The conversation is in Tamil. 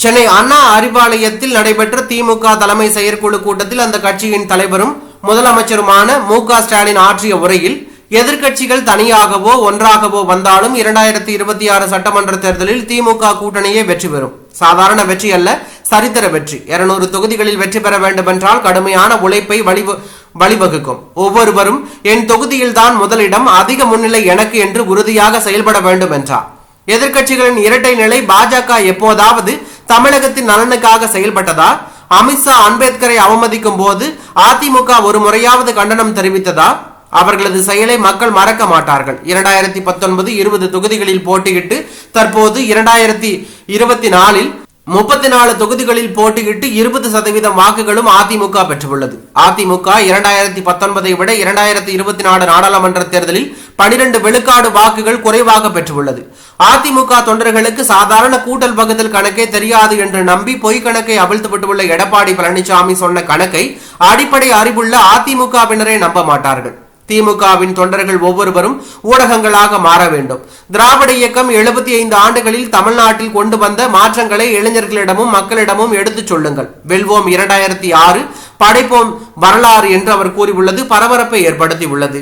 சென்னை அண்ணா அறிவாலயத்தில் நடைபெற்ற திமுக தலைமை செயற்குழு கூட்டத்தில் அந்த கட்சியின் தலைவரும் முதலமைச்சருமான மு.க. ஸ்டாலின் ஆற்றிய உரையில், எதிர்க்கட்சிகள் தனியாகவோ ஒன்றாகவோ வந்தாலும் 2026 சட்டமன்ற தேர்தலில் திமுக கூட்டணியே வெற்றி பெறும். சாதாரண வெற்றி அல்ல, சரித்திர வெற்றி. 200 தொகுதிகளில் வெற்றி பெற வேண்டும் என்றால் கடுமையான உழைப்பை வழிவகுக்கும். ஒவ்வொருவரும் என் தொகுதியில் தான் முதலிடம், அதிக முன்னிலை எனக்கு என்று உறுதியாக செயல்பட வேண்டும் என்றார். எதிர்க்கட்சிகளின் இரட்டை நிலை பாஜக எப்போதாவது தமிழகத்தின் நலனுக்காக செயல்பட்டதா? அமித்ஷா அம்பேத்கரை அவமதிக்கும் போது அதிமுக ஒரு முறையாவது கண்டனம் தெரிவித்ததா? அவர்களது செயலை மக்கள் மறக்க மாட்டார்கள். 2019 20 தொகுதிகளில் போட்டியிட்டு தற்போது 2024 34 தொகுதிகளில் போட்டியிட்டு 20% வாக்குகளும் அதிமுக பெற்றுள்ளது. அதிமுக 2019 விட 2024 நாடாளுமன்ற தேர்தலில் 12 விழுக்காடு வாக்குகள் குறைவாக பெற்றுள்ளது. அதிமுக தொண்டர்களுக்கு சாதாரண கூட்டல் வகுத்தல் கணக்கே தெரியாது என்று நம்பி பொய் கணக்கை அவிழ்த்துவிட்டுள்ள எடப்பாடி பழனிசாமி சொன்ன கணக்கை அடிப்படை அறிவுள்ள அதிமுகவினரே நம்ப மாட்டார்கள். திமுகவின் தொண்டர்கள் ஒவ்வொருவரும் ஊடகங்களாக மாற வேண்டும். திராவிட இயக்கம் 75 ஆண்டுகளில் தமிழ்நாட்டில் கொண்டு வந்த மாற்றங்களை இளைஞர்களிடமும் மக்களிடமும் எடுத்துச் சொல்லுங்கள். வெல்வோம் 2006, படைப்போம் வரலாறு என்று அவர் கூறியுள்ளது பரபரப்பை ஏற்படுத்தியுள்ளது.